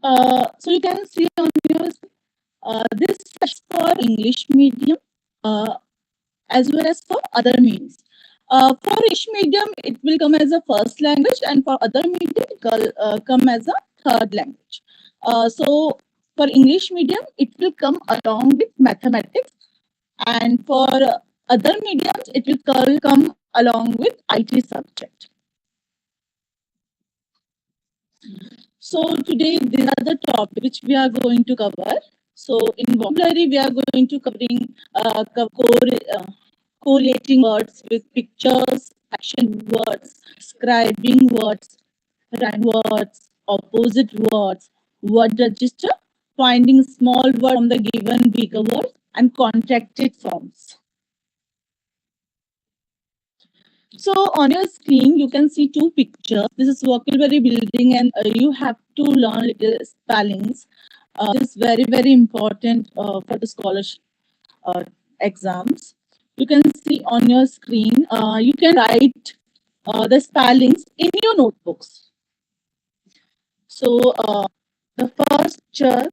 So you can see on your this is for English medium as well as for other mediums. For English medium, it will come as a first language, and for other medium, it will come as a third language. So for English medium, it will come along with mathematics, and for other mediums, it will come along with IT subject. So today, these are the topics which we are going to cover. So in vocabulary, we are going to covering correlating words with pictures, action words, describing words, rhyme words, opposite words, word register, finding small word from the given bigger words, and contracted forms. So on your screen, you can see two pictures. This is vocabulary building, and you have to learn little spellings. This is very, very important for the scholarship exams. You can see on your screen, you can write the spellings in your notebooks. So the first picture,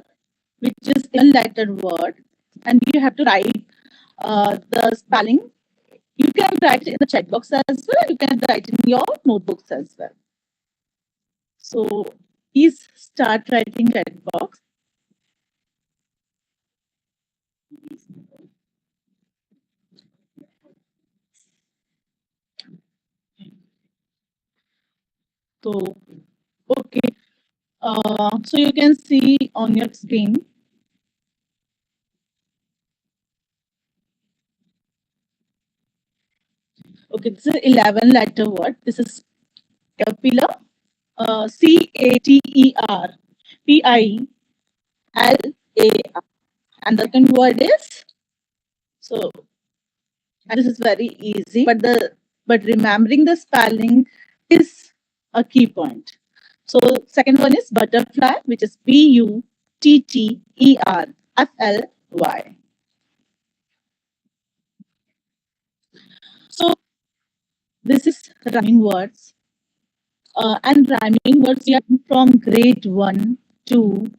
which is a letter word, and you have to write the spelling. You can write in the chat box as well. You can write in your notebooks as well. So please start writing chat box. So okay. So you can see on your screen. Okay, this is 11 letter word. This is pillar. CATER PILLAR. And the second word is so. And this is very easy, but remembering the spelling is a key point. So second one is butterfly, which is BUTTERFLY. So this is rhyming words. And rhyming words we are from grade 1, 2,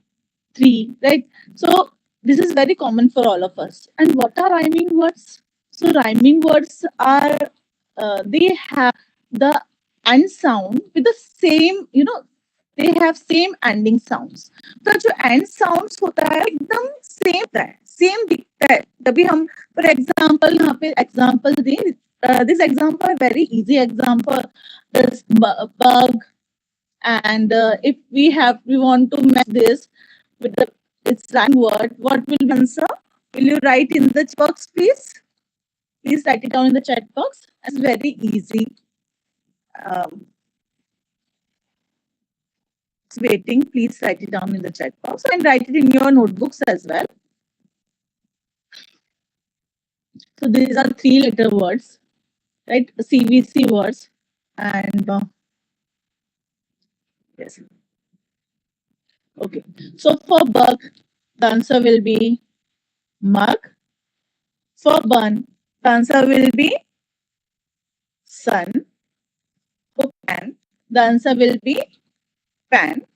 3, right? So this is very common for all of us. And what are rhyming words? So rhyming words are, they have the end sound with the same, they have same ending sounds. तो जो end sounds होता है एकदम same होता है, same दिखता है. तभी हम, for example, यहाँ पे example दें. This example is very easy example. This bug, and if we want to match this with the its rhyme word, what will be answer? Will you write in the chat box, please? Please write it down in the chat box. It's very easy. It's waiting. Please write it down in the chat box and write it in your notebooks as well. So these are 3-letter words, right? CVC words, and yes. Okay. So for bug, the answer will be mug. For bun, the answer will be sun. For pan, the answer will be pan.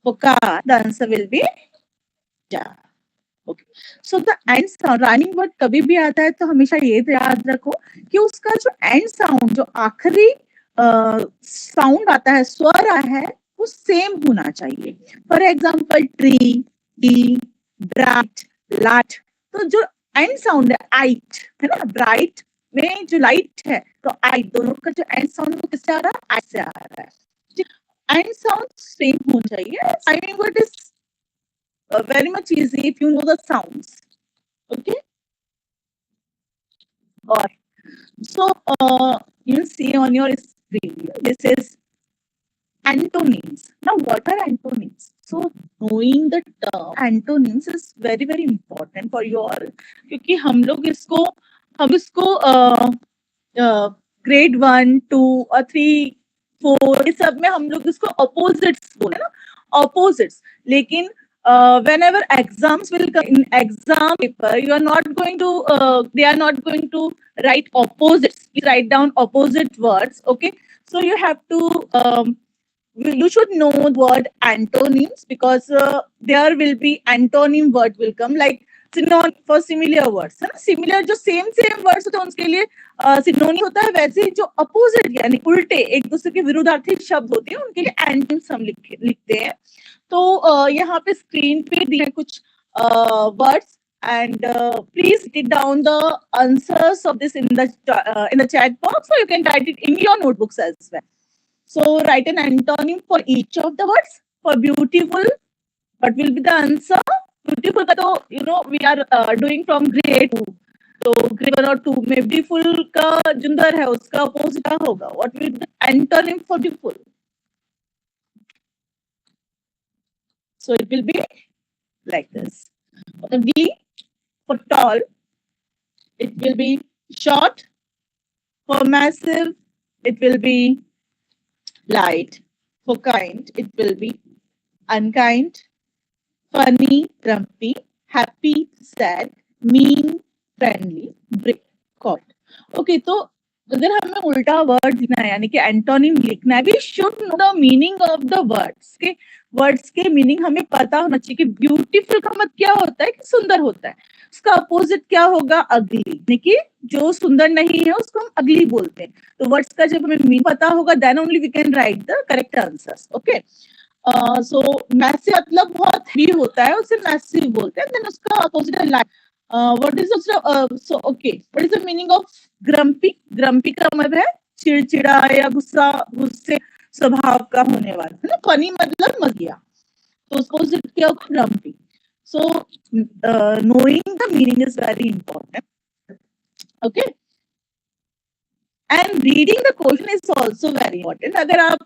For car, the answer will be jar. Okay. So the end sound, rhyming word कभी भी आता है तो हमेशा ये याद रखो कि उसका जो end sound, जो आखिरी sound आता है, स्वर आता है, वो same होना चाहिए. For example, tree, tea, bright, light. तो जो end sound है, it, है ना, bright में जो light है, तो it दोनों का जो end sound वो किससे आ रहा है? I से आ रहा है. End sound same होना चाहिए. Rhyming word is very much easy if you know the sounds. Okay. Or so you see on your screen. This is antonyms. Now, what are antonyms? So knowing the term antonyms is very, very important for you all. क्योंकि हम इसको grade 1, 2 और 3, 4 इस सब में हम लोग इसको opposites बोले ना, opposites. लेकिन whenever exams will come in exam paper, you are not going to they are not going to write opposites. You write down opposite words. Okay, so you have to you should know the word antonyms, because there will be antonym word will come, like synonym for similar words. है ना, similar जो same words होते हैं उसके लिए synonym होता है, वैसे ही जो opposite यानी उल्टे एक दूसरे के विरुद्धार्थी शब्द होते हैं उनके लिए antonyms हम लिखते हैं. तो यहाँ पे स्क्रीन पे दिए कुछ words, and please write down the answers of this in the chat box, or you can write it in your notebooks as well. So write an antonym for each of the words. For beautiful, what will be the answer? Beautiful का तो we are doing from grade 2. तो grade 1 और 2 में beautiful का जुंदर है उसका opposite क्या होगा? What will be the antonym for beautiful? So it will be like this. For V, for tall, it will be short. For massive, it will be light. For kind, it will be unkind. Funny, grumpy. Happy, sad. Mean, friendly. Brave, caught. Okay, तो अगर हमें उल्टा word लिखना है यानी कि antonym लिखना है, we should know the meaning of the words के. वर्ड्स के मीनिंग हमें पता होना चाहिए कि ब्यूटीफुल का मतलब क्या होता है कि सुंदर होता है. उसका अपोजिट क्या होगा? अगली. यानी कि जो सुंदर नहीं है उसको हम अगली बोलते हैं. तो वर्ड्स का जब हमें मीनिंग पता होगा then only we can write the correct answers. Okay, so massive मतलब बहुत भी होता है, उसे मैसिव बोलते हैं. देन उसका अपोजिट है light. What is so okay, what is the meaning of grumpy? Grumpy का मतलब है चिड़चिड़ा या गुस्से स्वभाव का होने वाला, है ना. फनी मतलब मगिया, तो अपोजिट क्या होगा? Grumpy. So knowing the meaning is very important. Okay, and reading the question is also very important. अगर आप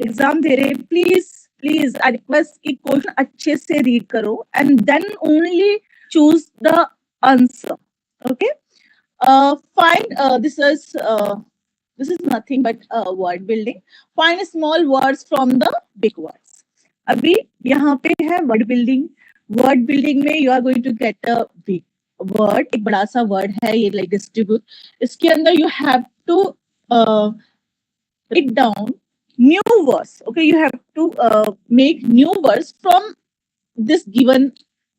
एग्जाम दे रहे हैं, प्लीज आई रिक्वेस्ट कि क्वेश्चन अच्छे से रीड करो and then only choose the answer. Okay, find this is nothing but word building. Find small words from the big words. अभी यहाँ पे है word building. Word building में you are going to get a big word. एक बड़ा सा word है ये, like distribute. इसके अंदर you have to write down new words. Okay, you have to make new words from this given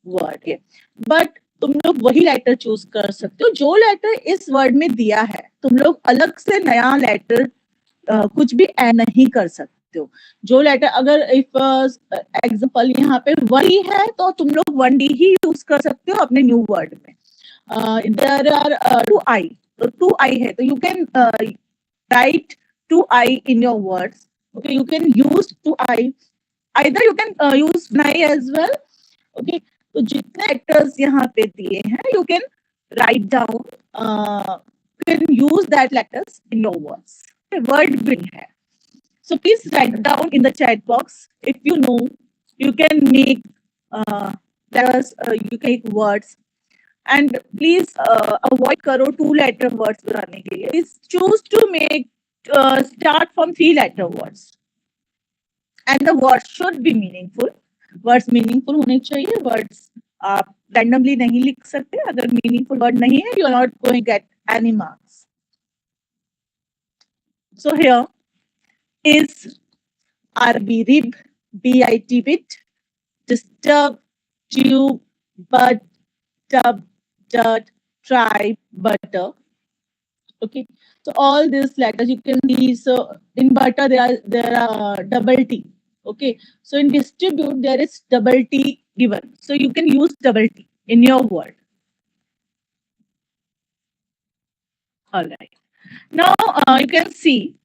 word. Okay, but तुम लोग वही लेटर चूज कर सकते हो जो लेटर इस वर्ड में दिया है. तुम लोग अलग से नया लेटर कुछ भी ऐड नहीं कर सकते हो. जो लेटर अगर इफ एग्जांपल यहाँ पे वही है तो तुम लोग 1D ही यूज कर सकते हो अपने न्यू वर्ड में. देयर आर 2I, तो 2I है तो you can write 2I in your words. Okay, you can use 2I. Either you can use 1I as well. Okay, तो जितने लेटर्स यहाँ पे दिए हैं you can write down, you can use that letters in your words. Okay, word building है. So please write down in the chat box if you know. You can make letters, you can make words, and please avoid करो 2-letter words बनाने के लिए. Please choose to make start from 3-letter words, and the words should be meaningful. Words meaningful होने चाहिए. Words आप randomly नहीं लिख सकते. अगर meaningful word नहीं है, you are not going to get any marks. So here is RB, rib, BIT, bit, disturb, tube, bud, tub, dirt, tribe, butter. Okay, so all these letters you can see. So in butter there are double T. Okay, so in distribute there is double T given, so you can use double T in your word. All right, now you can see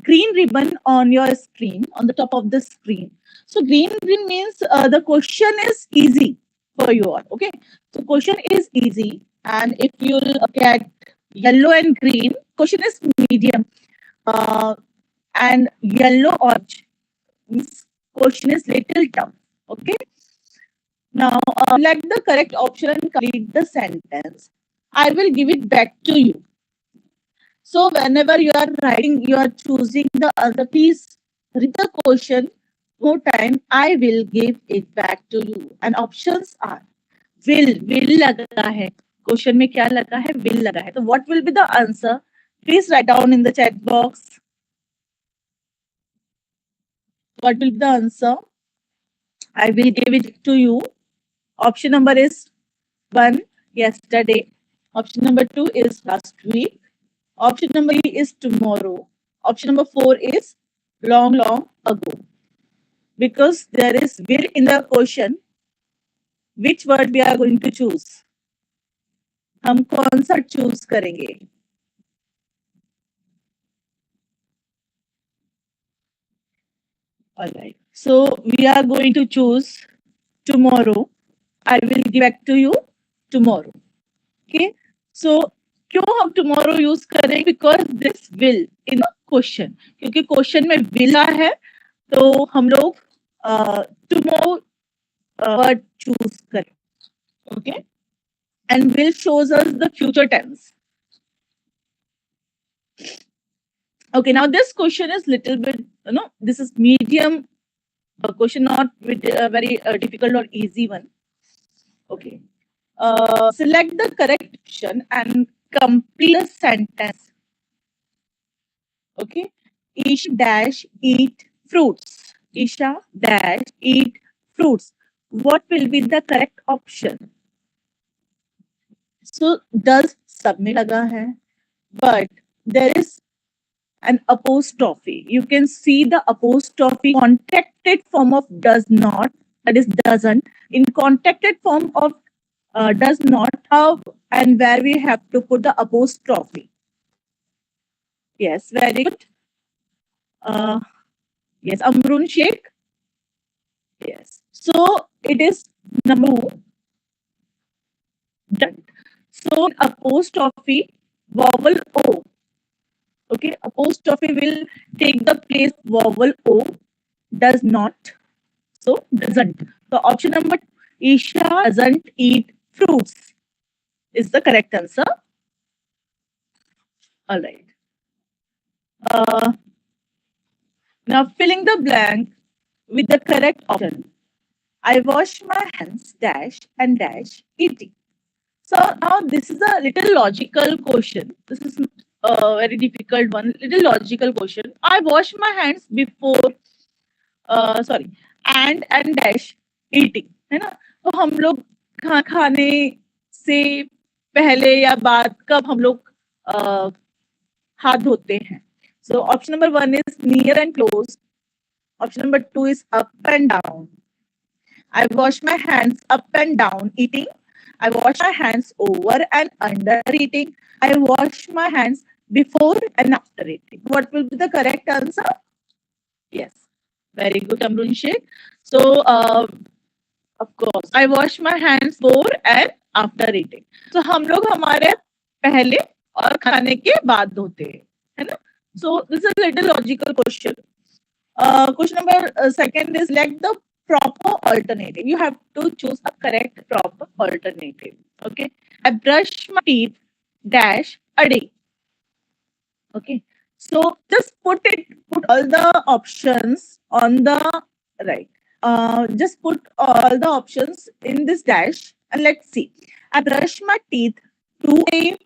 green ribbon on your screen, on the top of the screen. So green means the question is easy for you all. Okay, so question is easy, and if you look at yellow and green, question is medium, and yellow orange means question is little tough. Okay, now select the correct option and complete the sentence. I will give it back to you. So whenever you are writing, you are choosing the answer, please read the question more time. I will give it back to you. And options are will लगा है. Question में क्या लगा है? Will लगा है. So what will be the answer? Please write down in the chat box. What will be the answer? I will give it to you. Option number is 1, yesterday. Option number 2 is last week. Option number 3 is tomorrow. Option number 4 is long, long ago. Because there is will in the question, which word we are going to choose? हम कौन सा choose करेंगे? Alright. So we are going to choose tomorrow. I will give back to you tomorrow. Okay. So क्यों हम tomorrow use करें? Because this will in the question. क्योंकि question में will है, तो हम लोग tomorrow word choose करें. Okay. And will shows us the future tense. Okay. Now this question is little bit, this is medium question, not with a very difficult or easy one. Okay. Select the correct option and complete the sentence. Okay. Isha dash eat fruits. Isha dash eat fruits. What will be the correct option? So does submit laga hai, but there is an apostrophe. You can see the apostrophe contracted form of does not, that is doesn't. In contracted form of does not, how and where we have to put the apostrophe. Yes, very good. Yes, Amrun Sheikh. Yes. So it is number done. So apostrophe vowel O. Okay, apostrophe will take the place vowel O, does not. So doesn't. So option number Isha doesn't eat fruits is the correct answer. All right. Now filling the blank with the correct option. I wash my hands dash and dash eating. So now this is a little logical question. This is a very difficult one. Little logical question. I wash my hands before sorry and dash eating, है ना? तो हम लोग खाने से पहले या बाद कब हम लोग हाथ धोते हैं? So option number 1 is near and close. Option number 2 is up and down. I wash my hands up and down eating. I wash my hands over and under eating. I wash my hands before and after eating. What will be the correct answer? Yes. Very good, Amrun Sheikh. So, of course, I wash my hands before and after eating. So, हम लोग हमारे पहले और खाने के बाद धोते हैं, है ना? So, this is a little logical question. Question number second is select the proper alternative. You have to choose a correct proper alternative. Okay. I brush my teeth dash a day. Okay. So just put all the options on the right. Just put all the options in this dash and let's see. I brush my teeth 2 a day.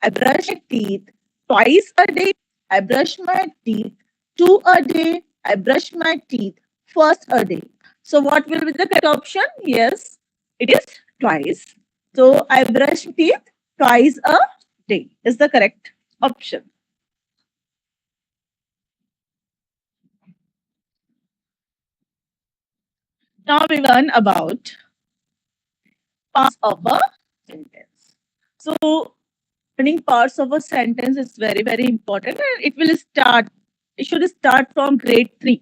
I brush my teeth twice a day. I brush my teeth 2 a day. I brush my teeth first a day. So what will be the correct option? Yes, it is twice. So I brush teeth twice a day is the correct option. Now we learn about parts of a sentence. So learning parts of a sentence is very, very important, and it should start from grade 3.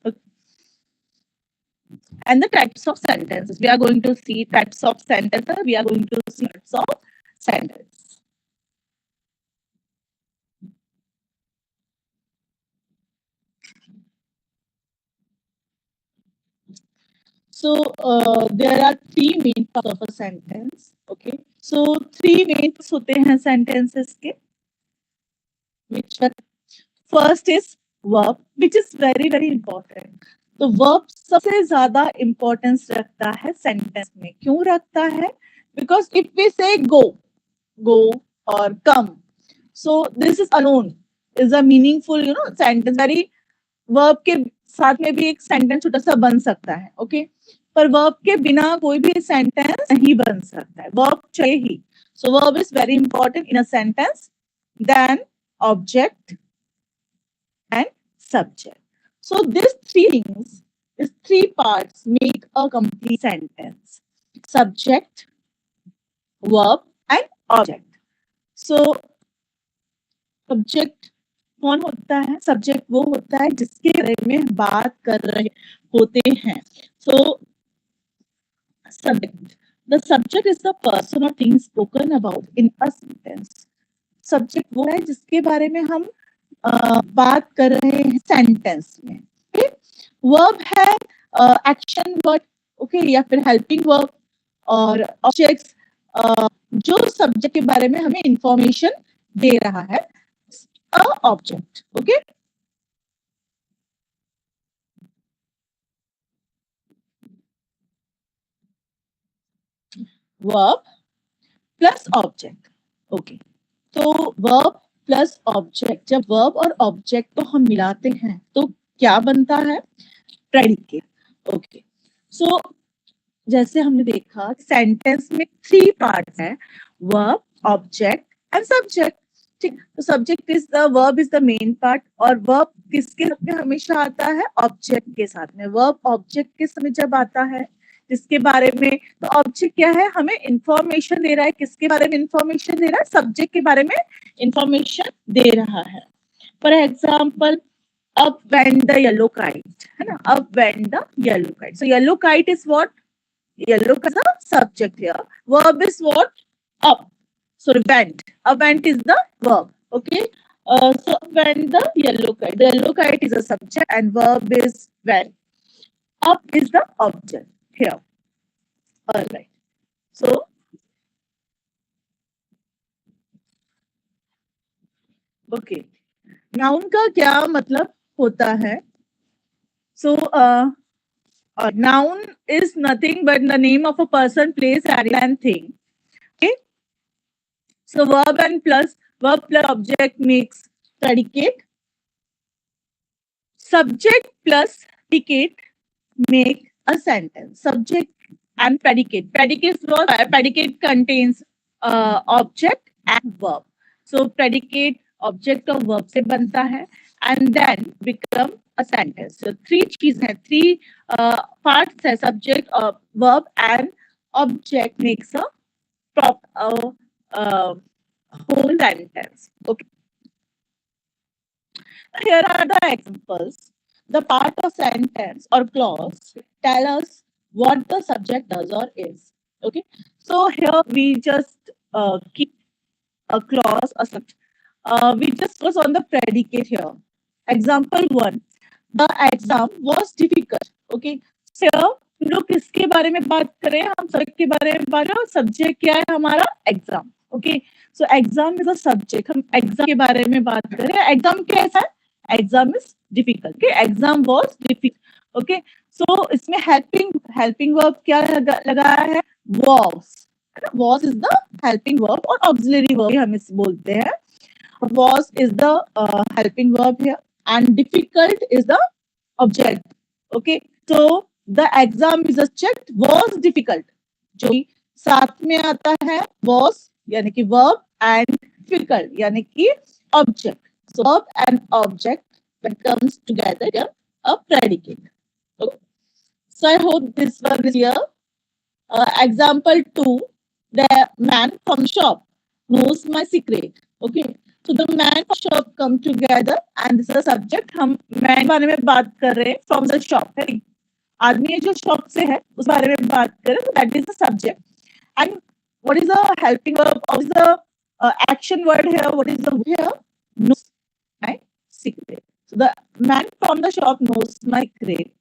Okay. And the types of sentences. We are going to see types of sentences. We are going to see types of sentence. So there are 3 main parts of a sentence. Okay. So 3 main parts होते हैं sentences के. Which one? First is verb, which is very, very important. तो verb सबसे ज्यादा importance रखता है sentence में. क्यों रखता है? Because if we say go और come, so this is alone is a meaningful sentence. Very verb के साथ में भी एक सेंटेंस छोटा सा बन सकता है, ओके। पर वर्ब के बिना कोई भी सेंटेंस नहीं बन सकता है, वर्ब चाहिए ही. So verb is very important in a sentence. Then object and subject. So these three things, these three parts make a complete sentence. Subject, verb and object. So subject कौन होता है? Subject वो होता है जिसके बारे में बात कर रहे होते हैं. So subject, the subject is the person or thing spoken about in a sentence. Subject वो है जिसके बारे में हम बात कर रहे हैं सेंटेंस में. वर्ब है एक्शन वर्ड, ओके, या फिर हेल्पिंग वर्ब. और ऑब्जेक्ट्स जो सब्जेक्ट के बारे में हमें इंफॉर्मेशन दे रहा है, a object, okay. Verb plus object, okay. तो वर्ब प्लस ऑब्जेक्ट, जब वर्ब और ऑब्जेक्ट को हम मिलाते हैं तो क्या बनता है? Predicate, okay. सो जैसे हमने देखा सेंटेंस में 3 पार्ट्स हैं, वर्ब, ऑब्जेक्ट एंड सब्जेक्ट. ठीक, तो subject is the verb is the main part, और वर्ब किसके साथ में हमेशा आता है? ऑब्जेक्ट के साथ में. वर्ब ऑब्जेक्ट के समय जब आता है जिसके बारे में, तो ऑब्जेक्ट क्या है? हमें इंफॉर्मेशन दे रहा है. किसके बारे में इंफॉर्मेशन दे रहा है? सब्जेक्ट के बारे में इंफॉर्मेशन दे रहा है. For example, up went the yellow kite, है ना? Up went the yellow kite. So yellow kite is what? Yellow is the subject here. Verb is what? Up. So went. Up went is the verb. Okay. So went the yellow kite. The yellow kite is a subject and verb is went. Up is the object here. All right. So okay. Noun का क्या मतलब होता है? So noun is nothing but the name of a person, place, area, and thing. Okay. So verb plus object makes predicate. Subject plus predicate make a sentence. Subject and predicate. Predicate contains object and verb. So predicate object और verb से बनता है and then become a sentence. So 3 चीजें हैं, 3 parts है, subject, verb and object makes a whole sentence. Okay. Here are the examples. The part of sentence or clause tell us what the subject does or is. Okay. So here we just keep a clause or subject. We just focus on the predicate here. Example 1. The exam was difficult. Okay. So हम लोग किसके बारे में बात करें? हम subject के बारे में बात करें और सब्जेक्ट क्या है हमारा? Exam. Okay. So exam is a subject. हम एग्जाम के बारे में बात करें. एग्जाम कैसा है? Exam is difficult. Okay. Exam was difficult. Okay. So इसमें हेल्पिंग वर्ब क्या लगाया है? Was. Was is the helping verb और ऑक्सिलरी वर्ब हम इसे बोलते हैं. Was is the helping verb here and difficult is the object. Okay, so the exam is a checked was difficult. जो साथ में आता है was यानी कि verb and difficult यानी कि object. So verb and object when comes together here a predicate. Okay. So I hope this one is here. Example 2. The man from shop knows my secret. Okay. So the man from shop come together and this is a subject. हम man बारे में बात कर रहे हैं from the shop. है आदमी जो shop से है उस बारे में बात कर रहे हैं. So that is the subject. And what is the helping verb? What is the action word here? What is the here? Knows my secret. So the man from the shop knows my secret.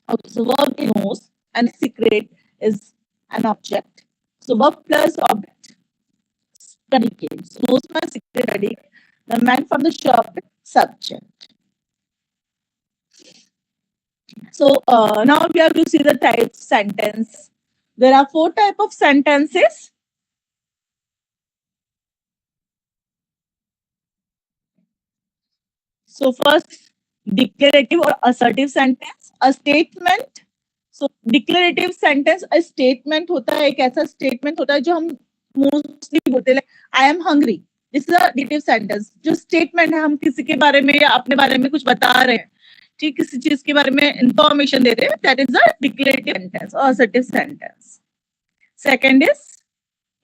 Okay. So verb is knows and secret is an object. So verb plus object. Predicate. So knows my secret predicate. The man from the shop subject. So now we have to see the types sentence. There are 4 types of sentences. So first Declarative or assertive sentence, a statement. So declarative sentence, a statement होता है, एक ऐसा statement होता है जो हम mostly बोलते हैं, I am hungry. This is a declarative sentence. जो statement है, हम किसी के बारे में या अपने बारे में कुछ बता रहे हैं, ठीक, किसी चीज के बारे में information दे रहे हैं, that is a declarative sentence or assertive sentence. Second is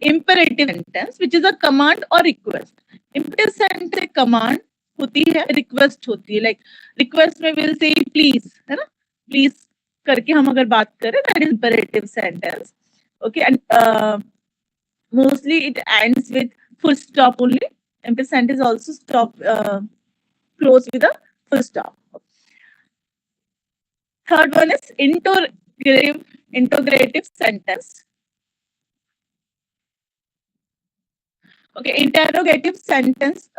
imperative sentence, which is a command or request. Imperative sentence command होती है, रिक्वेस्ट होती है, लाइक रिक्वेस्ट में विल से प्लीज, है ना, प्लीज करके हम अगर बात करें, that is imperative sentence. Okay, and mostly it ends with full stop only. Imperative sentence also stop close with a full stop. Third one is interrogative sentence. Okay, interrogative sentence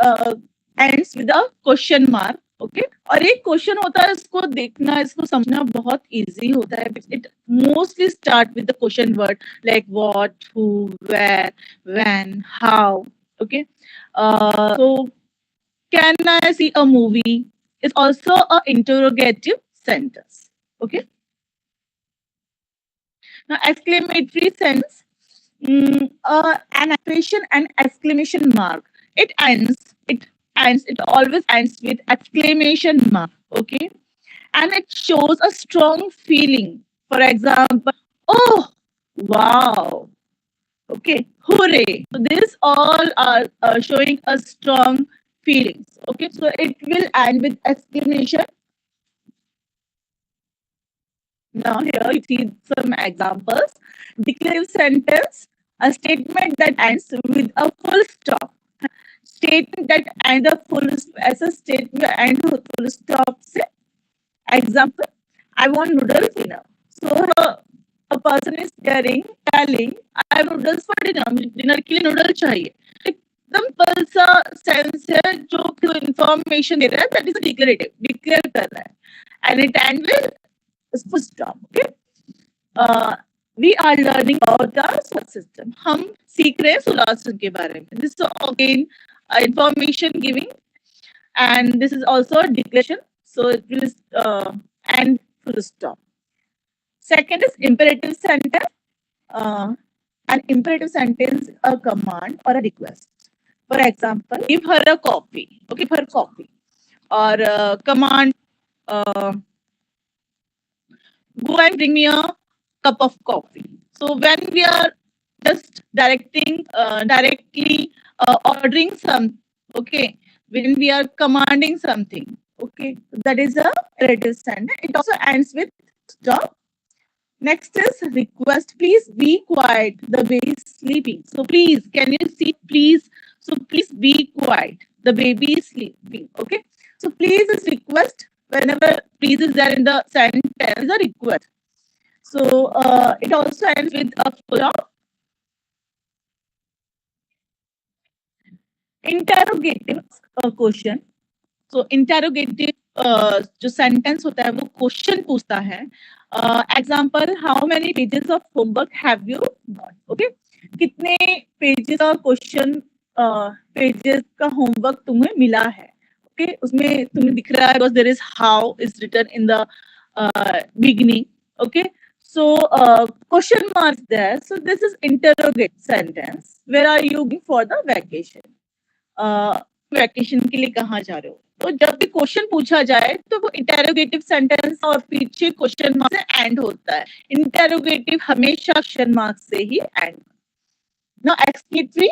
ends with a question mark. Okay, और एक question होता है, इसको देखना, इसको समझना बहुत easy होता है. It mostly start with the question word like what, who, where, when, how. Okay, so can I see a movie is also a interrogative sentence. Okay, now exclamatory sentence, an expression and exclamation mark. It always ends with exclamation mark. Okay, and it shows a strong feeling. For example, oh, wow. Okay, hooray. So these all are showing a strong feelings. Okay, so it will end with exclamation. Now here you see some examples. Declarative sentence, a statement that ends with a full stop. Statement that ends a full, as a statement ends with full stop. Say, example, I want noodles dinner. So a person is telling, I have noodles for dinner. Dinner के लिए noodles चाहिए. Simple सा sense है जो information दे रहा है, that is a declarative, declare कर रहा है, and it ends with full stop. Okay, we are learning about the solar system. हम सीख रहे हैं solar system के बारे में. This is again information giving, and this is also a declaration. So it will end full stop. Second is imperative sentence. An imperative sentence, a command or a request. For example, give her a coffee. Okay, give her coffee. Or command, go and bring me a cup of coffee. So when we are just directly ordering some, okay, when we are commanding something, okay, that is a imperative sentence. It also ends with stop. Next is request. Please be quiet. The baby is sleeping. So please, can you see? Please. So please be quiet. The baby is sleeping. Okay. So please is request. Whenever please is there in the sentence, is a request. So it also ends with a full stop. Interrogative question. So interrogative जो sentence होता है वो question पूछता है. Example, how many pages of homework have you got? Okay, कितने pages का question pages का homework तुम्हें मिला है? Okay, उसमें तुम्हें दिख रहा है because there is how is written in the beginning. Okay, so question marks there. So this is interrogative sentence. Where are you going for the vacation? Vacation के लिए कहाँ जा रहे हो? तो जब भी क्वेश्चन पूछा जाए तो वो इंटेरोगेटिव सेंटेंस और पीछे क्वेश्चन मार्क से एंड होता है. इंटेरोगेटिव हमेशा क्वेश्चन मार्क से ही end. Now exclamatory,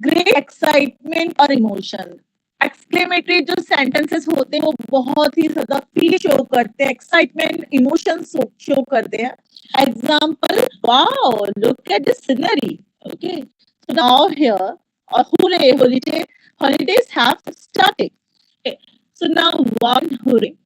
great excitement और इमोशन. एक्सक्लेमेटरी जो सेंटेंसेस होते हैं वो बहुत ही ज्यादा फील शो करते हैं, एक्साइटमेंट, इमोशन शो करते हैं. Example, wow, look at the scenery. Okay, so now here, or hooray, holidays have started. Okay. So now one hooray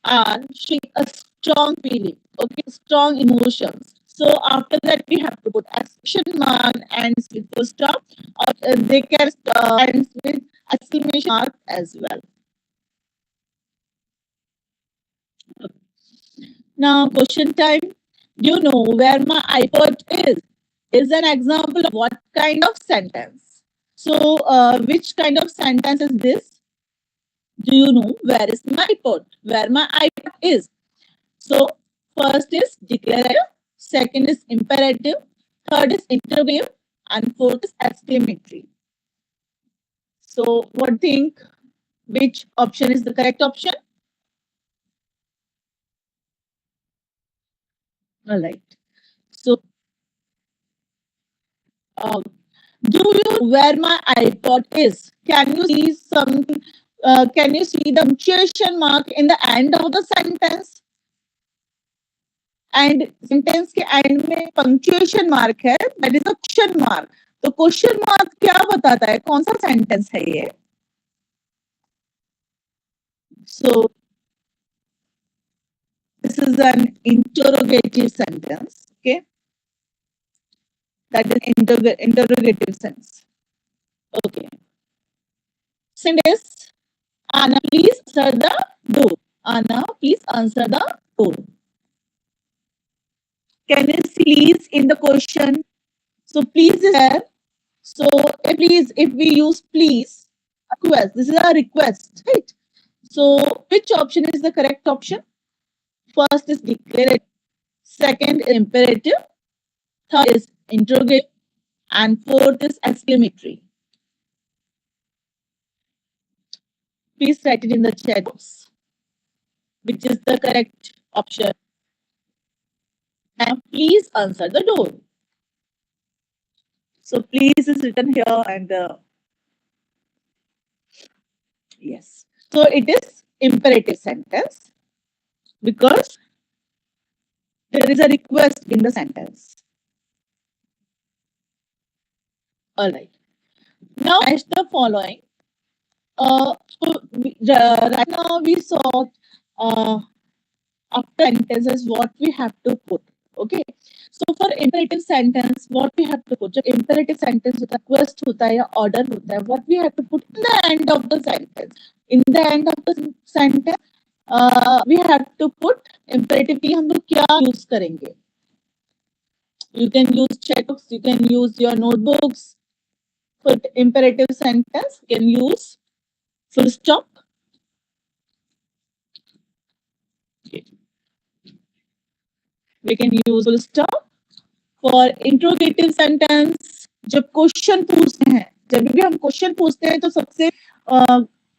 are showing a strong feeling, okay, strong emotions. So after that we have to put exclamation mark ends with full stop, or they can ends with exclamation mark as well. Okay. Now question time. Do you know where my iPod is an example of what kind of sentence? So, which kind of sentence is this? Do you know where is my iPod? Where my iPod is? So first is declarative, second is imperative, third is interrogative, and fourth is exclamatory. So what do you think? Which option is the correct option? All right. So do you know where my iPod is? Can you see something? Can you see the punctuation mark in the end of the sentence? And sentence के and में punctuation mark है, that is a question mark. तो question mark क्या बताता है, कौन सा sentence है ये? सो this is an interrogative sentence, okay? That is interrogative sense. Okay. Sentence, Anna, please answer the door. Anna, please answer the door. Can you see please in the question? So please is there. So please, if we use please, request, this is a request, right? So which option is the correct option? First is declarative, second is imperative, third is interrogative, and fourth is exclamatory. Please write it in the chat box. Which is the correct option? And please answer the door. So please is written here and yes. So it is imperative sentence because there is a request in the sentence. All right. Now, as the following. Right now we saw after sentences what we have to put. Okay. So for imperative sentence, what we have to put? जब imperative sentence होता है, request होता है या order होता है, what we have to put in the end of the sentence. In the end of the sentence, we have to put imperative के लिए हम लोग क्या use करेंगे? You can use checkbooks, you can use your notebooks. For imperative sentence, you can use full stop. We can use full stop. For interrogative sentence, जब question पूछते हैं, जब भी हम क्वेश्चन पूछते हैं तो सबसे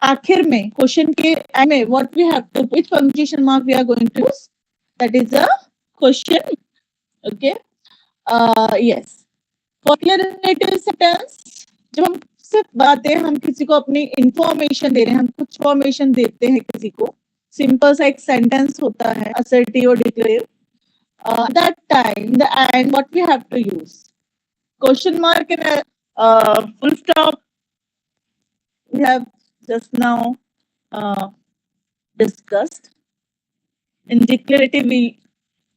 आखिर में क्वेश्चन के एंड में what we have to put punctuation mark we are going to use, that is a question. Okay. Yes. For declarative sentence, जब हम सिर्फ बातें, हम किसी को अपनी इंफॉर्मेशन दे रहे हैं, हम कुछ इंफॉर्मेशन देते हैं किसी को, सिंपल सा एक सेंटेंस होता है assertive और declarative. That time, the end, what we have to use? Question mark and full stop. We have just now discussed. In declarative,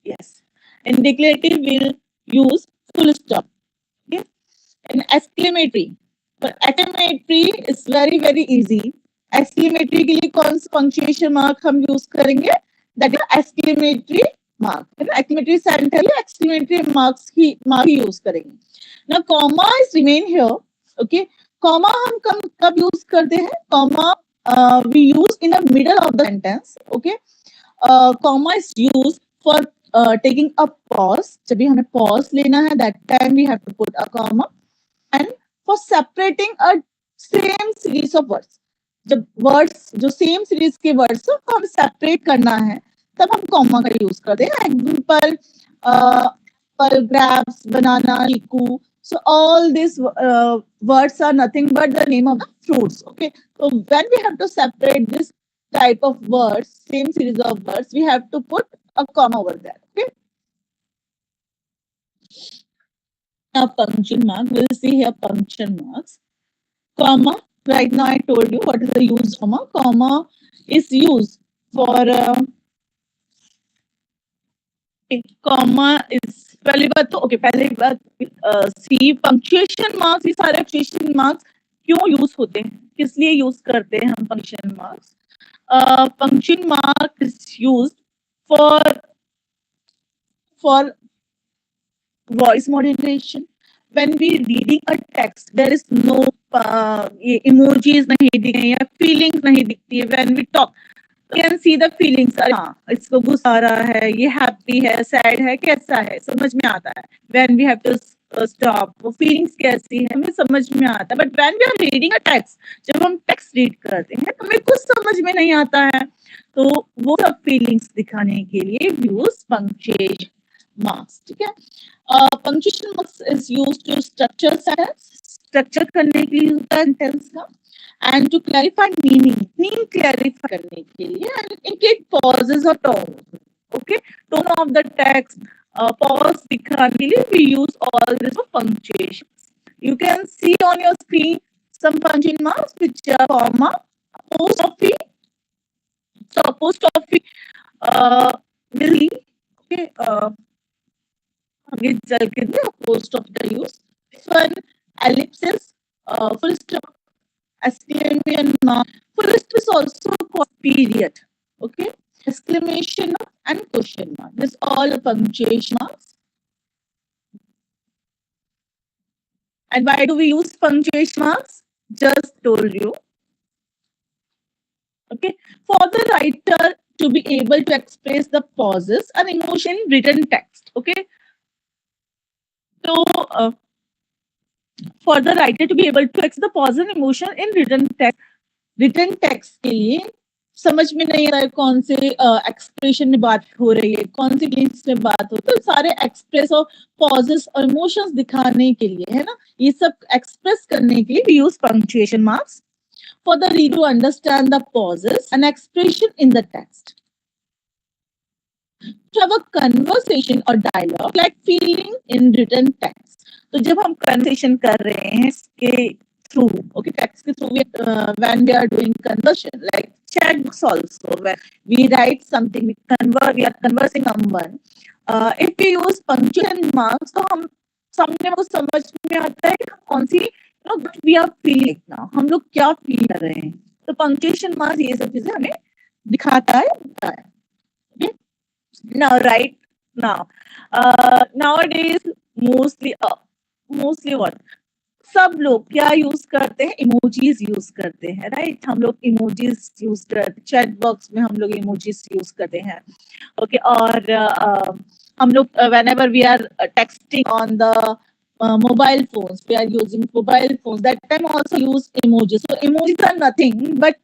yes. In declarative, we'll use full stop. Okay. In exclamatory, but exclamatory is very very easy. Exclamatory के लिए कौन सा punctuation mark हम use करेंगे? That is exclamatory mark. Exclamatory sentence exclamatory marks he use करेंगे. Now comma is remain here. Okay. Comma हम कब use करते हैं? Comma we use in the middle of the sentence. Okay. Comma is used for taking a pause. जब भी हमें pause लेना है, that time we have to put a comma. And for separating a same series of words. जब words जो same series के words को हम separate करना है, तब हम comma का use करते हैं. Example, grapes, banana, chiku. So all these words are nothing but the name of the fruits. Okay. So when we have to separate this type of words, same series of words, we have to put a comma over there. Okay. Now punctuation mark, we'll see here punctuation marks. Comma, right now I told you what is the use of comma. Comma is used for comma is पहली बात तो पहली बात सी punctuation marks, ये सारे punctuation marks क्यों use होते हैं, किस लिए यूज करते हैं हम punctuation marks? Punctuation mark is used for voice modulation, when we reading a text, there is no emojis nahi दिखे या feelings nahi दिखती है. When we talk, you can see the feelings. हाँ, इसको गुस्सा आ रहा है, ये happy है, sad है, कैसा है, समझ में आता है. When we have to stop, वो feelings कैसी है, हमें समझ में आता है. But when we are reading a text, जब हम text read करते हैं, तो हमें कुछ समझ में नहीं आता है. तो वो सब feelings दिखाने के लिए use punctuation marks. ठीक है. Punctuation marks is used to structure sentence, structure करने के लिए होता है sentence का, and to clarify meaning clarify करने के लिए, and indicate pauses or tone. Okay, tone of the text, pause दिखाने के लिए we use all this for punctuations. You can see on your screen some punctuation marks which are comma, apostrophe. So apostrophe will be okay. आगे चल के दे apostrophe का use. This one ellipsis, full stop, exclamation mark. Full stop is also called period. Okay, exclamation mark and question mark. This all are punctuation marks. And why do we use punctuation marks? Just told you. Okay, for the writer to be able to express the pauses and emotion in written text. Okay, so for the writer to be able to express the pauses and emotion in written text के लिए समझ में नहीं आ रहा है कौन से expression में बात हो रही है, कौन सी लिंक्स में बात हो, तो सारे एक्सप्रेस और पॉजेस और इमोशंस दिखाने के लिए है ना, ये सब एक्सप्रेस करने के लिए we use punctuation marks for the reader to understand the pauses and expression in the text. To have a conversation or dialogue like feeling in written text. तो जब हम conversation कर रहे हैं इसके through, okay, text के through, when we are doing conversion, like chat books also, when we write something, we are conversing someone. If we use punctuation marks, तो हम सामने को समझ में आता है कि कौन सी, what we are feeling now, हम लोग क्या feel कर रहे हैं. तो punctuation marks ये सब चीजें हमें दिखाता है. Okay. Now, right now, nowadays mostly what? सब लोग क्या यूज करते हैं, इमोजीज यूज करते हैं, राइट. हम लोग इमोजीज यूज करते हैं, चैट बॉक्स में हम लोग इमोजीज यूज करते हैं. ओके, और हम लोग whenever we are texting on the mobile phones, we are using mobile phones, that time also use emojis. So emojis are nothing but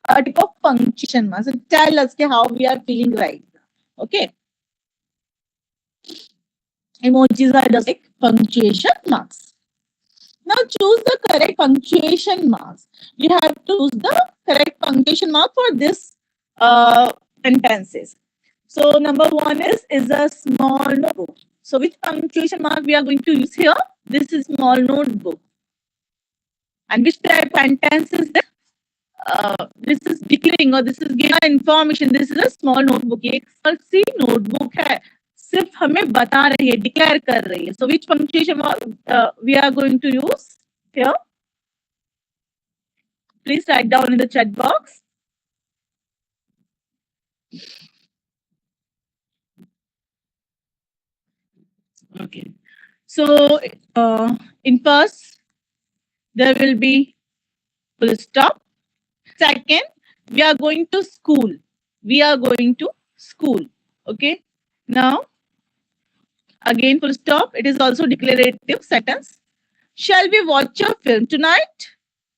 a type of punctuation marks. So tell us how we are feeling right now. Okay, emojis are just like punctuation marks. Now choose the correct punctuation marks. You have to choose the correct punctuation mark for this sentences. So number one is a small notebook. So which punctuation mark we are going to use here? This is small notebook. And which type of sentence is this? This is declaring or this is giving information. This is a small notebook. एक small सी notebook है. सिर्फ हमें बता रही है, declare कर रही है. So which punctuation we are going to use here? Please write down in the chat box. Okay. So in first there will be full stop. Second, we are going to school. We are going to school. Okay. Now, again full stop. It is also declarative sentence. Shall we watch a film tonight?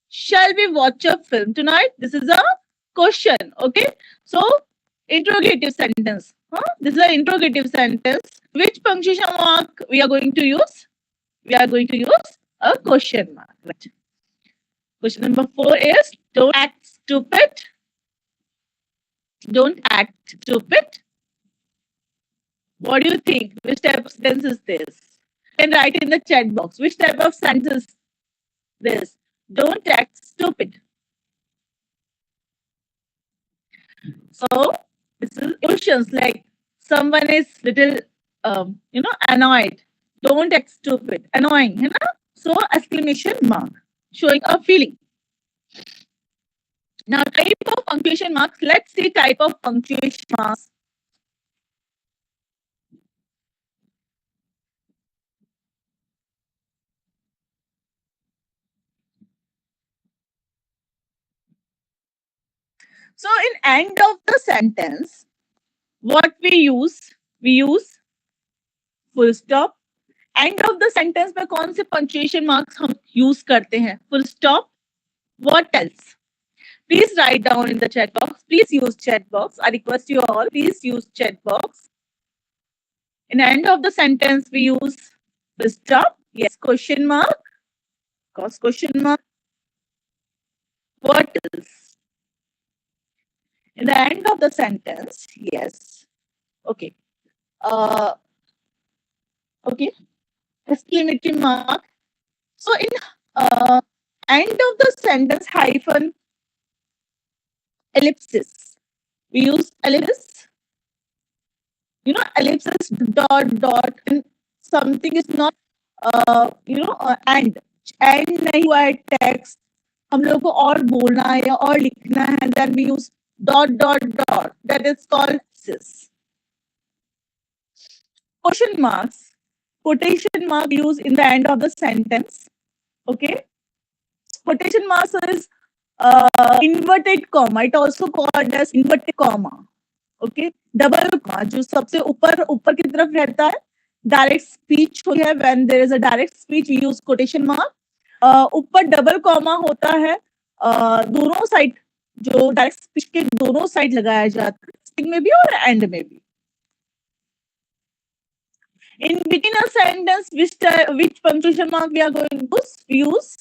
Shall we watch a film tonight? This is a question. Okay. So interrogative sentence. This is an interrogative sentence. Which punctuation mark we are going to use? We are going to use a question mark. Right. Question number 4 is don't act stupid. Don't act stupid. What do you think? Which type of sentence is this? You can write in the chat box. Which type of sentence is this? Don't act stupid. So this is questions like someone is little, annoyed. Don't act stupid. Annoying, you know? So exclamation mark showing a feeling. Now type of punctuation marks. Let's see type of punctuation marks. So in end of the sentence, what we use full stop. End of the sentence में कौन से punctuation marks हम use करते हैं? Full stop. What else? Please write down in the chat box. Please use chat box. I request you all, please use chat box. In the end of the sentence, we use full stop. Yes, question mark. Cause question mark. What else? In the end of the sentence, yes. Okay. Okay. Exclamation mark. So in end of the sentence, hyphen, ellipsis. We use ellipsis. You know, ellipsis, dot, and something is not, and नहीं हुआ है text. हम लोग को और बोलना है या और लिखना है, and then we use dot. That is called ellipsis. Question marks. Quotation mark used in the end of the sentence. Okay. Quotation marks is inverted comma. It also called as inverted comma. Okay. Double comma जो सबसे ऊपर की तरफ रहता है. Direct speech होती है. When there is a direct speech, we use quotation mark. ऊपर डबल कॉमा होता है. दोनों साइड जो डायरेक्ट स्पीच के दोनों साइड लगाया जाता है, स्टार्टिंग में भी और एंड में भी. In between a sentence, which punctuation mark we are going to use?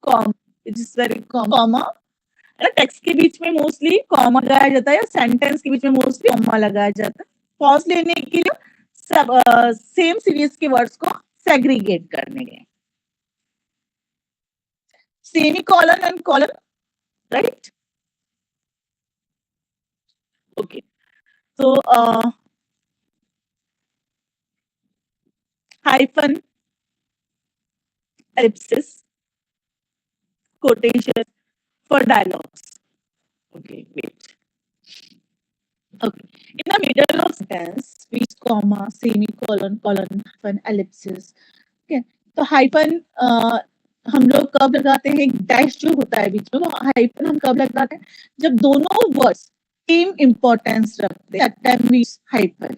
Comma. It is very comma. Text के बीच में मोस्टली कॉमा लगाया जाता है या सेंटेंस के बीच में मोस्टली कॉमा लगाया जाता है. पॉज लेने के लिए सब सेम सीरीज के वर्ड्स को सेग्रीगेट करने के. Semicolon and colon, right? Okay. So hyphen, ellipsis, quotation for dialogues. Okay, wait. Okay. In the middle of sentence, we use comma, semicolon, colon, hyphen, ellipsis. Okay. तो hyphen हम लोग कब लगाते हैं? डैश जो होता है बीच में, हाइफन हम कब लगाते हैं? जब दोनों वर्ड्स सेम इंपॉर्टेंस रखते हैं, that time we use hyphen.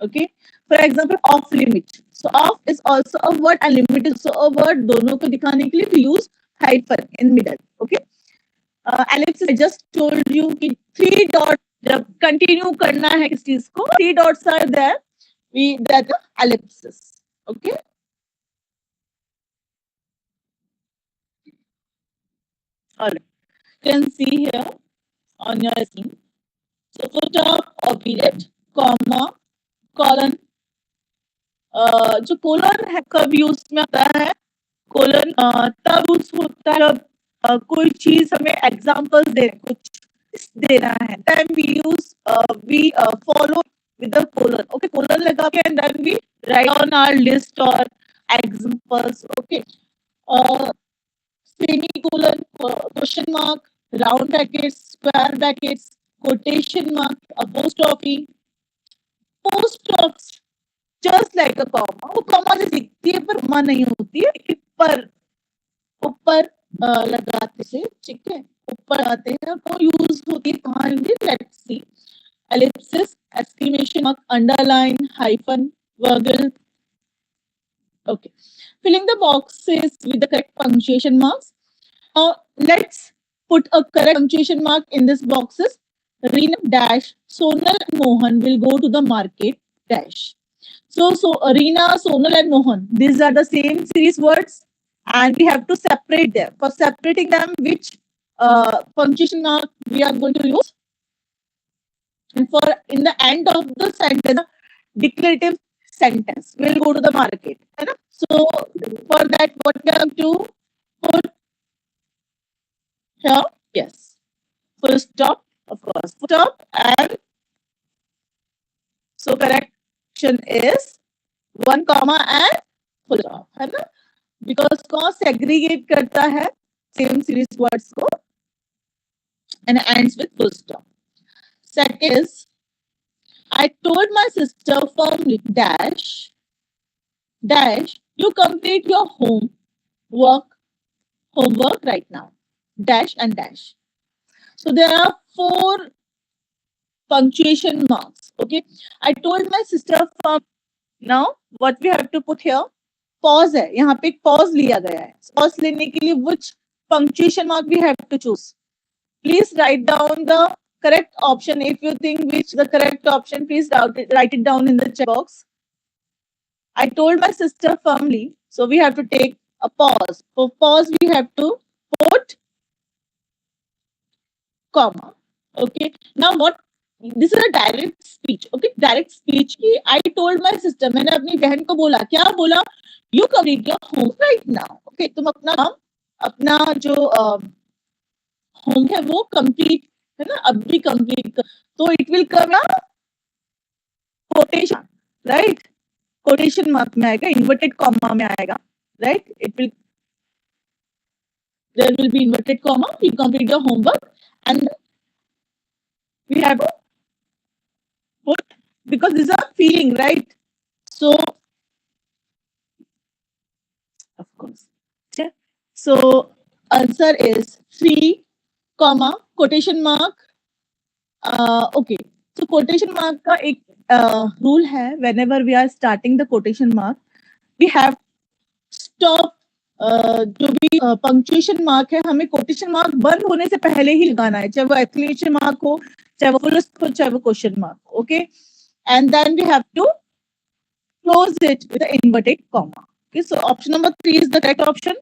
Okay. For example, off limit. So off is also a word and limit is also a word. दोनों को दिखाने के लिए we use hyphen in middle. Okay. Ellipsis, I just told you कि 3 dots जब continue करना है किस चीज को, 3 dots are there. That ellipsis. Okay. All right. You can see here on your screen. So full stop or period, comma, colon. जो colon है कब यूज में आता है? कोलन तब यूज होता है जब कोई चीज हमें एग्जांपल्स दे, कुछ देना है. Then we use we follow with the colon. Okay, colon लगा के and then we write on our list or examples. Okay. Semicolon, question mark, round brackets, square brackets, quotation mark, apostrophe, post office, just like a comma. वो comma से दिखती है पर comma नहीं होती है. पर ऊपर लगाते से, ठीक है, ऊपर आते हैं तो यूज होती है कहाँ? Let's see. ellipsis, exclamation mark, underline, hyphen, virgule. Okay. Filling the boxes with the correct punctuation marks. Let's put a correct punctuation mark in these boxes. Reena dash Sonal and Mohan will go to the market dash. So Reena, Sonal and Mohan, these are the same series words and we have to separate them. For separating them, which punctuation mark we are going to use? And for in the end of the sentence, declarative sentence will go to the market. So for that, what we have to put here? Yes, full stop, of course, full stop, and so correction is 1 comma and full stop, है ना? Because कौन segregate करता है same series words को and ends with full stop. Second is, I told my sister firmly dash, you complete your homework right now, dash and dash. So there are 4 punctuation marks. Okay, I told my sister from now what we have to put here. Pause है, यहाँ पे एक pause लिया गया है. Pause लेने के लिए which punctuation mark we have to choose. Please write down the correct option. If you think which the correct option, please write it down in the chat box. I told my sister firmly, so we have to take a pause. For pause, we have to put comma. Okay. Now what? This is a direct speech. Okay, direct speech की I told my sister, मैंने अपनी बहन को बोला, क्या बोला? You complete your homework right now. Okay, तुम अपना जो होम है वो complete है ना, अब भी complete कर. तो it will come a quotation, right? Quotation mark में आएगा, inverted comma में आएगा, right? There will be inverted comma. You complete your homework and we have to put, because this is a feeling, right? So, of course, yeah. So answer is 3, comma, quotation mark. Okay. So quotation mark का एक rule है. Whenever we are starting the quotation mark, we have stop. जो भी punctuation mark है, हमें quotation mark बंद होने से पहले ही लगाना है, चाहे वो exclamation mark हो, चाहे वो full stop हो, चाहे वो question mark. Okay, and then we have to close it with the inverted comma. Okay, so option number 3 is the correct option.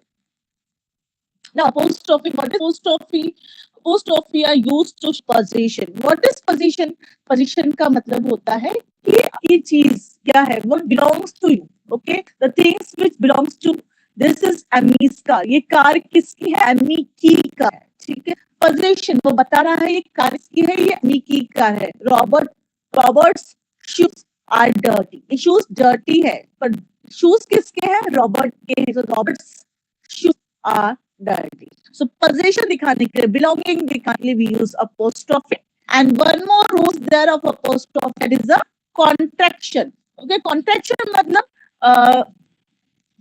Now apostrophe. What is apostrophe? Apostrophe are used to position. What is position? Position का मतलब होता है कि ये चीज क्या है, what belongs to you. Okay, the things which belongs to. This is Ami's car. ये कार किसकी है? Ami की कार है. ठीक है. Position वो बता रहा है ये कार किसकी है, ये Ami की कार है. Robert's shoes are dirty. ये shoes dirty है, पर shoes किसके हैं? Robert के हैं. So Robert's shoes are dirty. So possession दिखाने के लिए, belonging दिखाने के लिए we use apostrophe. And one more rule there of apostrophe, that is a contraction. Okay, contraction मतलब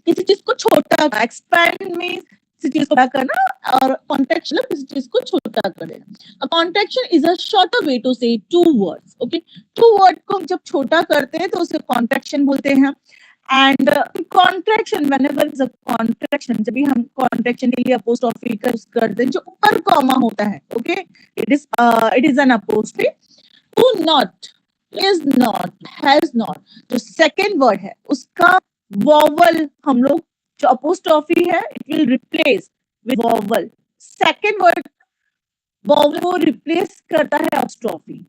किसी चीज को छोटा, expand में किसी चीज को बड़ा करना, और contraction किसी चीज को छोटा कर देना. A contraction is a shorter way to say 2 words. Okay, 2 word को जब छोटा करते हैं तो उसे contraction बोलते हैं. And contraction, whenever is a contraction, जब भी हम contraction के लिए apostrophe का यूज करते हैं, जो ऊपर comma होता है, okay, it is an apostrophe. To not, is not, has not, जो second word है उसका vowel हम लोग जो apostrophe है, it will replace with vowel. Second word vowel को replace करता है apostrophe.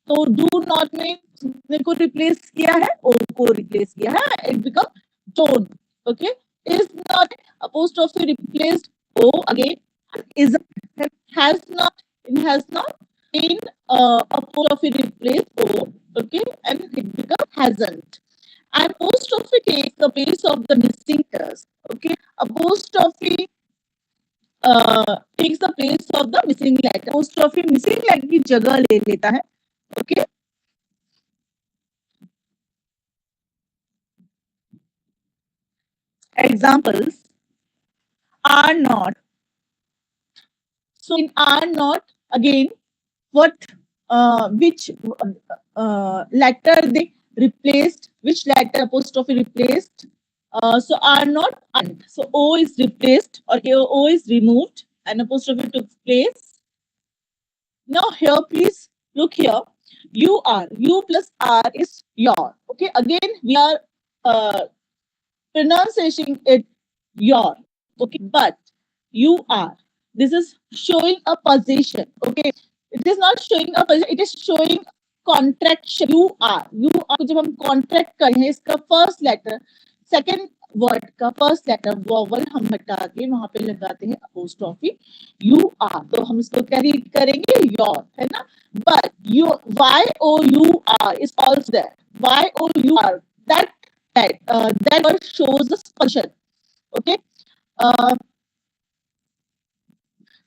तो do not में को replace किया है, o को replace किया है, it become don't. Okay, is not apostrophe replaced o again, is has not in apostrophe replaced o. Okay, and it become hasn't. And apostrophe takes the place of the missing letters. Okay, apostrophe takes the place of the missing letter. Apostrophe missing letter की जगह ले लेता है. Okay. Examples are not. So in are not, again, what which letter they replaced, which letter apostrophe replaced. So are not, aren't. So o is replaced or o is removed and apostrophe took place. Now here please look here. You are, you plus r is your. Okay, again we are pronunciation it your. Okay, but you are, this is showing a position. Okay, it is not showing a position, it is showing contraction. You are जब हम contract करें इसका first letter, second word का first letter vowel हम हटा के वहां पे लगाते हैं apostrophe. You are, तो हम इसको क्या read करेंगे? Your, है ना. But you, Y-O-U-R is also there. Y-O-U-R, that word shows the position. Okay,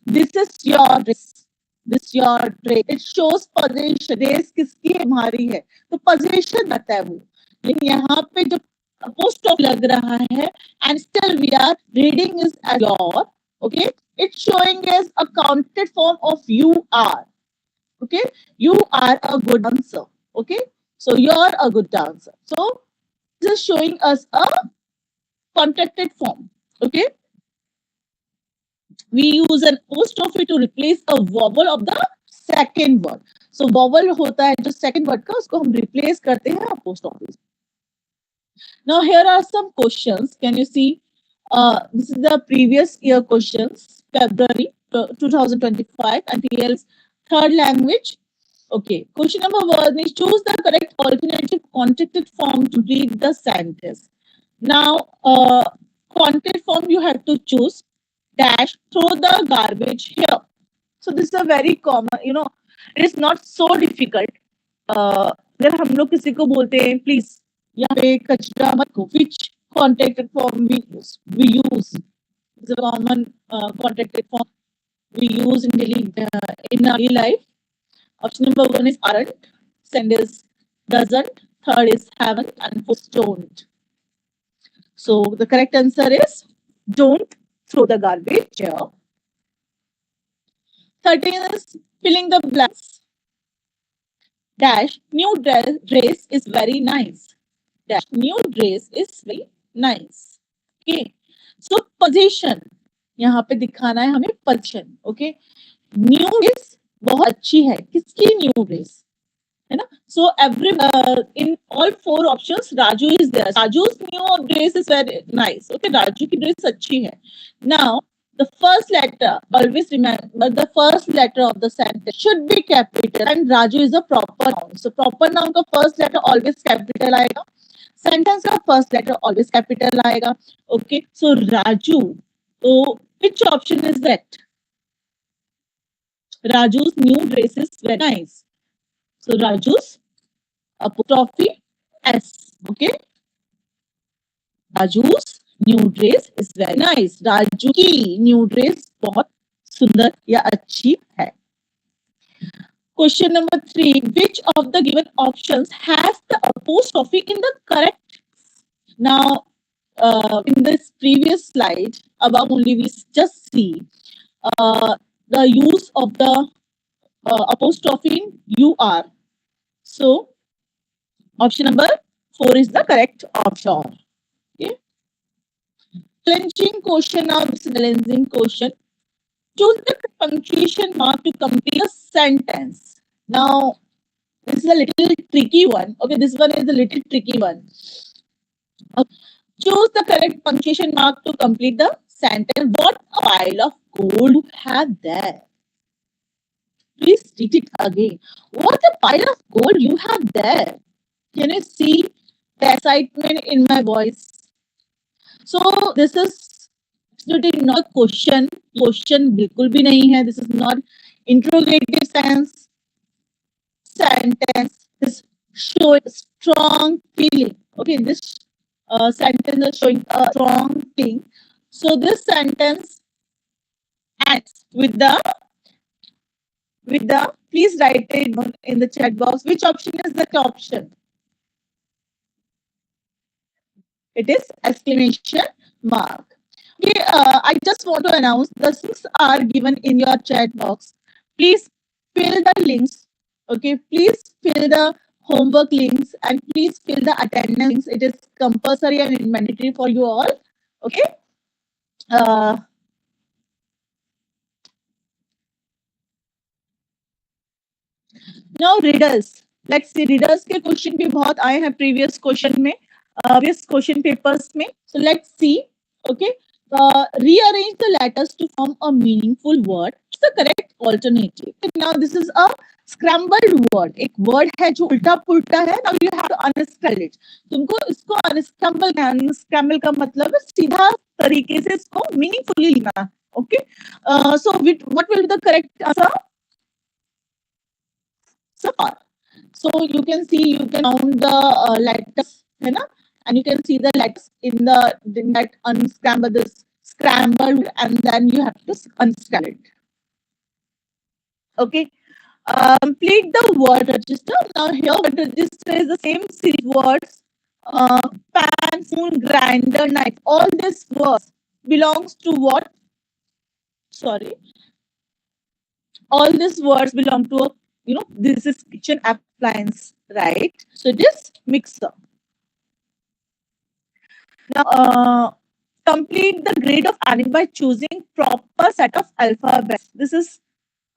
this is your dress. This your dress. It shows position. Dress किसकी है? हमारी है. तो position आता है वो. लेकिन यहाँ पे जो apostrophe लग रहा है and still we are reading is as your. Okay, it's showing as a counted form of you are. Okay, you are a good dancer. Okay, so you're a good dancer. So this is showing us a contracted form. Okay, we use an apostrophe to replace a vowel of the second word. So vowel होता है जो second word का उसको हम replace करते हैं apostrophe. Now here are some questions. Can you see? This is the previous year questions, February 2025, and here is third language. Okay, question number one is choose the correct alternative contracted form to read the sentence. Now, contracted form you have to choose dash throw the garbage here. So this is a very common, it is not so difficult. अगर हम लोग किसी को बोलते हैं please यहाँ पे कचरा मत को, which contracted form we use is a common contracted form we use in our daily life. Option number one is aren't, second is doesn't, third is haven't, and fourth don't. So the correct answer is don't throw the garbage here. 13 is filling the blanks. Dash new dress is very nice. Dash new dress is very nice. Okay. So position यहाँ पे दिखाना है हमें position. Okay. New dress बहुत अच्छी है. किसकी new dress? है ना? So every in all four options Raju is there. Raju's new dress is very nice. Okay. Raju की dress अच्छी है. Now the first letter, always remember the first letter of the sentence should be capital and Raju is a proper noun. So proper noun का first letter always capital आएगा. Sentence का first letter always capital आएगा. Okay. So Raju. So which option is that? Raju's new dress is very nice. So Raju's apostrophe S. Okay. Raju's new dress is very nice. Raju की new dress बहुत सुंदर या अच्छी है. Question number 3, which of the given options has the apostrophe in the correct? Now in this previous slide above only we just see the use of the apostrophe in you are. So option number 4 is the correct option. Okay. Challenging question now. This is challenging question. Choose the punctuation mark to complete a sentence. Now, this is a little tricky one. Okay, this one is a little tricky one. Okay. Choose the correct punctuation mark to complete the sentence. What a pile of gold you have there. Please read it again. What a pile of gold you have there. Can you see the excitement in my voice? So this is absolutely not a question. Question बिल्कुल भी नहीं है. This is not interrogative sense. Sentence is showing strong feeling. Okay, this sentence is showing a strong feeling. So this sentence ends with the. Please write it in the chat box. Which option is the option? It is exclamation mark. Okay, I just want to announce the links are given in your chat box. Please fill the links. Okay, please fill the homework links and please fill the attendance links. It is compulsory and mandatory for you all. Okay. Now riddles. Let's see, riddles के question भी बहुत आए हैं previous question में. Previous question papers में. So let's see. Okay. Rearrange the letters to form a meaningful word. What's the correct alternative? Now this is a scrambled word. एक word है जो उल्टा पुल्टा है. Now you have to unscramble it. तुमको इसको unscramble का मतलब है सीधा तरीके से इसको meaningfully लेना. Okay. So what will be the correct answer? So you can see, you can count the letters, है ना? And you can see the letters in that unscramble, this scrambled, and then you have to unscramble it. Okay. Complete the word register. Now here word register is the same series words. Pan, spoon, grinder, knife. All these words belongs to what? sorry, all these words belong to a, this is kitchen appliance, right? So it is mixer. Now, complete the grade of animal by choosing proper set of alphabets. This is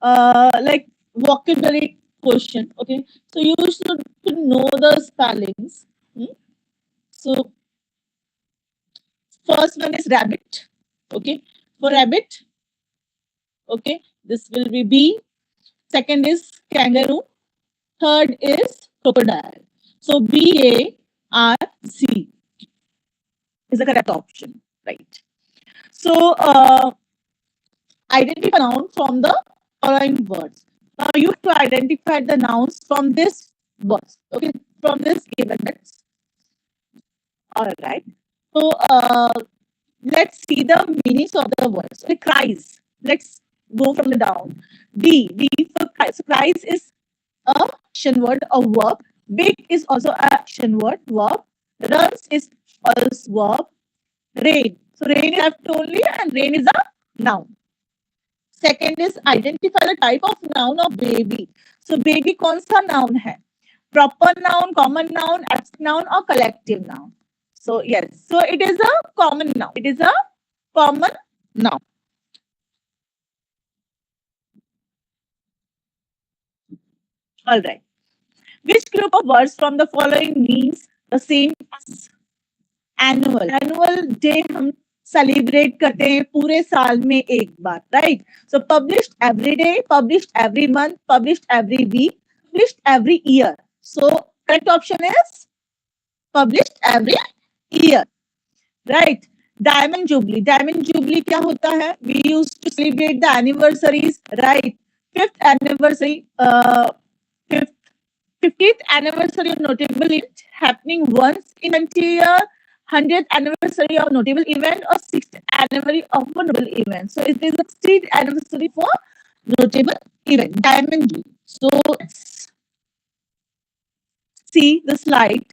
like vocabulary question. Okay, so you should know the spellings. So first one is rabbit. Okay, for rabbit. Okay, this will be B. Second is kangaroo. Third is crocodile. So BARC is the correct option, right? So identify noun from the following words. Now you have to identify the nouns from this words. Okay, from this given words. All right. So let's see the meanings of the words. Okay, cries. Let's go from the down. D for cries. So cries is a action word, a verb. Big is also a action word, verb. Runs is also verb. Rain. So rain is left only and rain is a noun. Second is identify the type of noun of baby. So baby कौन सा noun है? Proper noun, common noun, abstract noun or collective noun. So yes, so it is a common noun. It is a common noun. All right. Which group of words from the following means the same as annual? Annual day हम celebrate करते हैं पूरे साल में एक बार, right? So published every day, published every month, published every week, published every year. So correct option is published every year, right? Diamond Jubilee. Diamond Jubilee क्या होता है? We used to celebrate the anniversaries, right? Fifth anniversary, 50th anniversary of notable event happening once in a year, 100th anniversary of notable event or 60th anniversary of a notable event. So it is the 60th anniversary for notable event, Diamond Jubilee. So let's see the slide.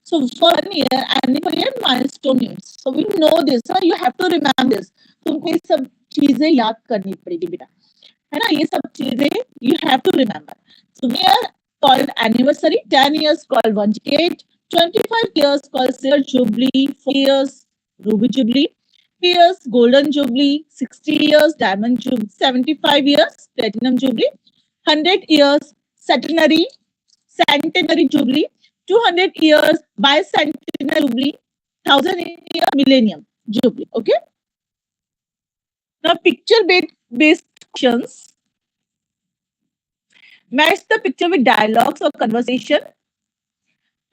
So for 1 year, anniversary and milestone years. So we know this. So you have to remember this. तुमको ये सब चीजें याद करनी पड़ेगी बेटा, है ना? ये सब चीजें you have to remember. So we are called anniversary, 10 years called one decade, 25 years called silver jubilee, 4 years ruby jubilee, 3 years golden jubilee, 60 years diamond jubilee, 75 years platinum jubilee, 100 years centenary jubilee, 200 years bicentennial jubilee, 1000 years millennium jubilee. Okay. Now picture based questions. Match the picture with dialogues or conversation.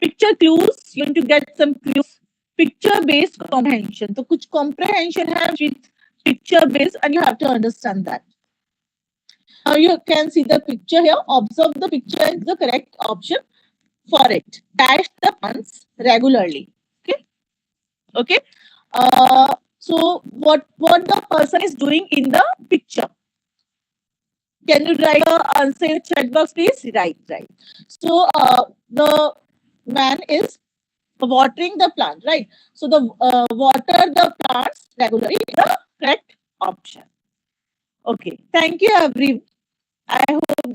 Picture clues, you want to get some clues. Picture based comprehension. So कुछ comprehension है with picture based and you have to understand that. Now you can see the picture here. Observe the picture is the correct option for it. Dash the plants regularly. Okay. Okay. So what the person is doing in the picture? Can you write the answer in the chat box, please? Right. So the man is watering the plant, right? So the water the plants regularly is the correct option. Okay. Thank you, everyone. I hope